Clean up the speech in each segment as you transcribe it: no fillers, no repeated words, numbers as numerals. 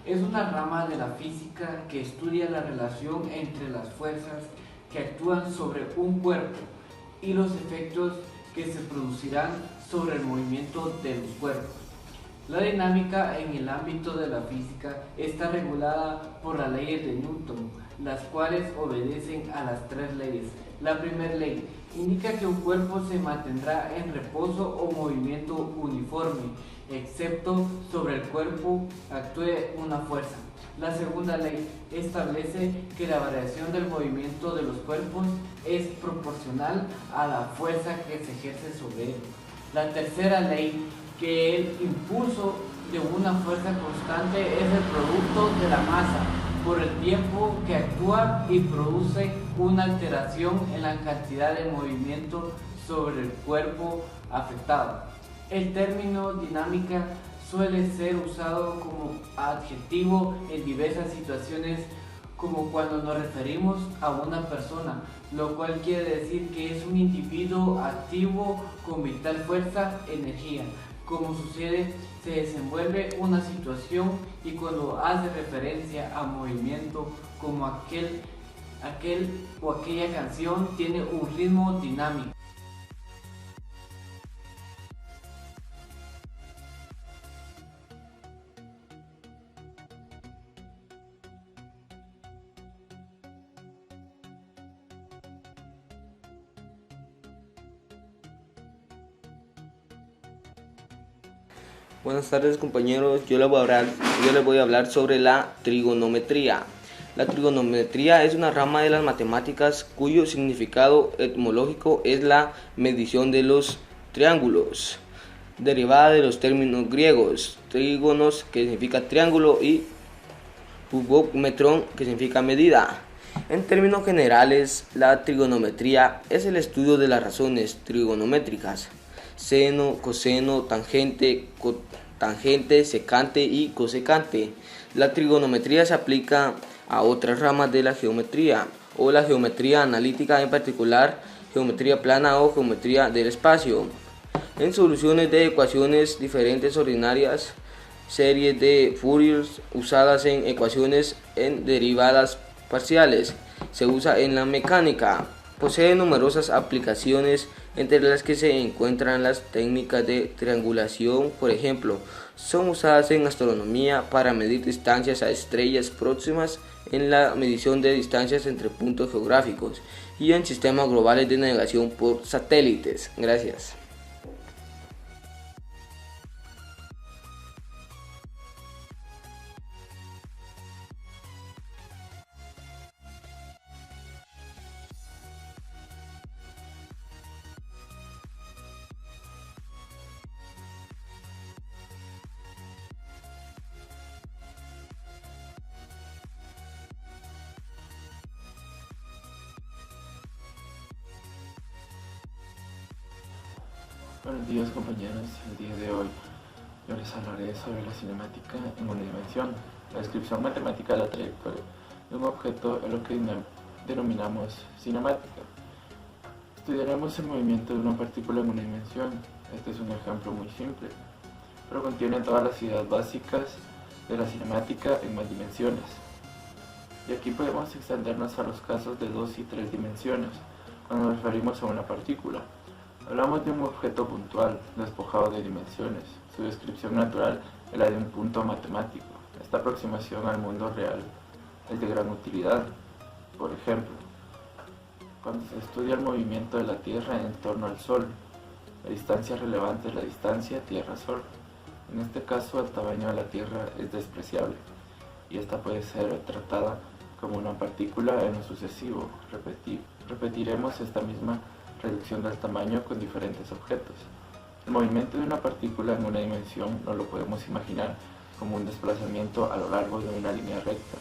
Es una rama de la física que estudia la relación entre las fuerzas que actúan sobre un cuerpo y los efectos que se producirán sobre el movimiento de los cuerpos. La dinámica en el ámbito de la física está regulada por las leyes de Newton, las cuales obedecen a las tres leyes. La primera ley indica que un cuerpo se mantendrá en reposo o movimiento uniforme, excepto sobre el cuerpo actúe una fuerza. La segunda ley establece que la variación del movimiento de los cuerpos es proporcional a la fuerza que se ejerce sobre él. La tercera ley, que el impulso de una fuerza constante es el producto de la masa por el tiempo que actúa y produce una alteración en la cantidad de movimiento sobre el cuerpo afectado. El término dinámica suele ser usado como adjetivo en diversas situaciones, como cuando nos referimos a una persona, lo cual quiere decir que es un individuo activo con vital fuerza, energía. Como sucede, se desenvuelve una situación, y cuando hace referencia a movimiento, como aquel o aquella canción, tiene un ritmo dinámico. Buenas tardes, compañeros, yo les voy a hablar sobre la trigonometría. La trigonometría es una rama de las matemáticas cuyo significado etimológico es la medición de los triángulos, derivada de los términos griegos trígonos, que significa triángulo, y metron, que significa medida. En términos generales, la trigonometría es el estudio de las razones trigonométricas: seno, coseno, tangente, cotangente, secante y cosecante. La trigonometría se aplica a otras ramas de la geometría, o la geometría analítica, en particular geometría plana o geometría del espacio, en soluciones de ecuaciones diferentes ordinarias, series de Fourier usadas en ecuaciones en derivadas parciales. Se usa en la mecánica. Posee numerosas aplicaciones, entre las que se encuentran las técnicas de triangulación. Por ejemplo, son usadas en astronomía para medir distancias a estrellas próximas, en la medición de distancias entre puntos geográficos y en sistemas globales de navegación por satélites. Gracias. Buenos días, compañeros. El día de hoy yo les hablaré sobre la cinemática en una dimensión. La descripción matemática de la trayectoria de un objeto es lo que denominamos cinemática. Estudiaremos el movimiento de una partícula en una dimensión. Este es un ejemplo muy simple, pero contiene todas las ideas básicas de la cinemática en más dimensiones. Y aquí podemos extendernos a los casos de 2 y 3 dimensiones, cuando nos referimos a una partícula. Hablamos de un objeto puntual, despojado de dimensiones. Su descripción natural es la de un punto matemático. Esta aproximación al mundo real es de gran utilidad. Por ejemplo, cuando se estudia el movimiento de la Tierra en torno al Sol, la distancia relevante es la distancia Tierra-Sol. En este caso, el tamaño de la Tierra es despreciable, y esta puede ser tratada como una partícula en lo sucesivo. Repetiremos esta misma reducción del tamaño con diferentes objetos. El movimiento de una partícula en una dimensión no lo podemos imaginar como un desplazamiento a lo largo de una línea recta,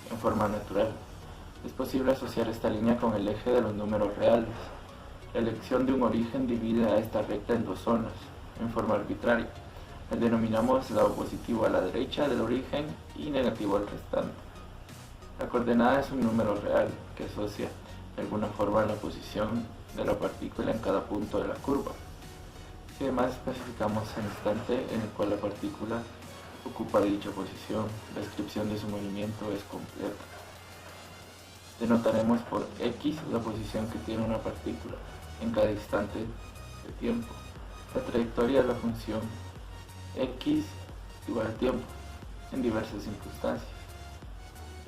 en forma natural. Es posible asociar esta línea con el eje de los números reales. La elección de un origen divide a esta recta en 2 zonas, en forma arbitraria. La denominamos lado positivo a la derecha del origen y negativo al restante. La coordenada es un número real que asocia de alguna forma la posición de la partícula en cada punto de la curva. Y además especificamos el instante en el cual la partícula ocupa dicha posición, la descripción de su movimiento es completa. Denotaremos por x la posición que tiene una partícula en cada instante de tiempo. La trayectoria de la función x igual al tiempo en diversas circunstancias.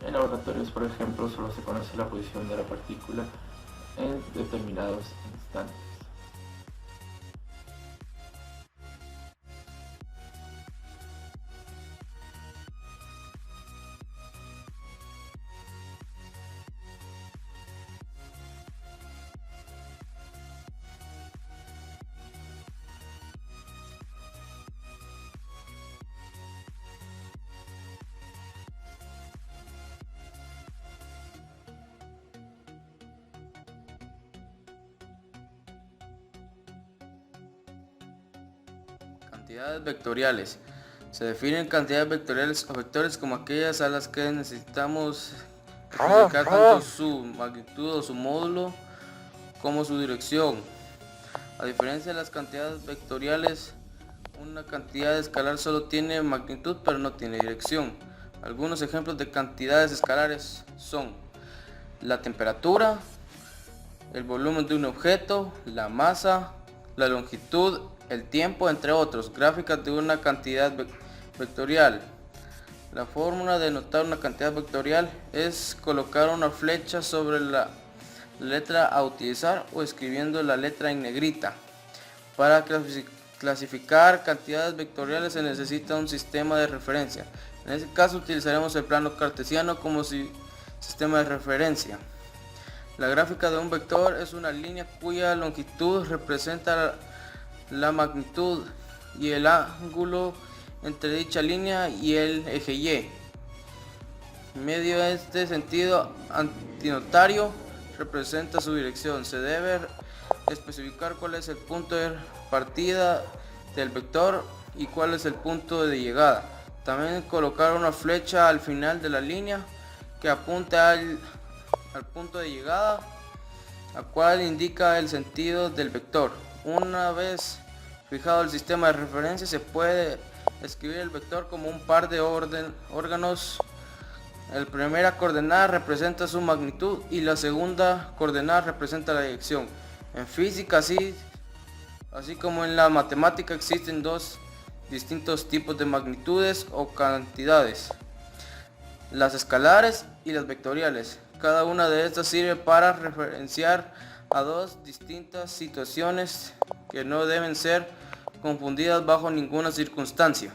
En laboratorios, por ejemplo, solo se conoce la posición de la partícula en determinados instantes. Cantidades vectoriales. Se definen cantidades vectoriales o vectores como aquellas a las que necesitamos especificar tanto su magnitud o su módulo como su dirección. A diferencia de las cantidades vectoriales, una cantidad escalar solo tiene magnitud pero no tiene dirección. Algunos ejemplos de cantidades escalares son la temperatura, el volumen de un objeto, la masa, la longitud, el tiempo, entre otros. Gráficas de una cantidad vectorial. La fórmula de notar una cantidad vectorial es colocar una flecha sobre la letra a utilizar o escribiendo la letra en negrita. Para clasificar cantidades vectoriales se necesita un sistema de referencia. En este caso utilizaremos el plano cartesiano como sistema de referencia. La gráfica de un vector es una línea cuya longitud representa la magnitud y el ángulo entre dicha línea y el eje Y. Medio de este sentido antinotario representa su dirección. Se debe especificar cuál es el punto de partida del vector y cuál es el punto de llegada. También colocar una flecha al final de la línea que apunte al punto de llegada, a cual indica el sentido del vector. Una vez fijado el sistema de referencia, se puede escribir el vector como un par de órganos. La primera coordenada representa su magnitud y la segunda coordenada representa la dirección. En física, así como en la matemática, existen dos distintos tipos de magnitudes o cantidades: las escalares y las vectoriales. Cada una de estas sirve para referenciar a dos distintas situaciones que no deben ser confundidas bajo ninguna circunstancia.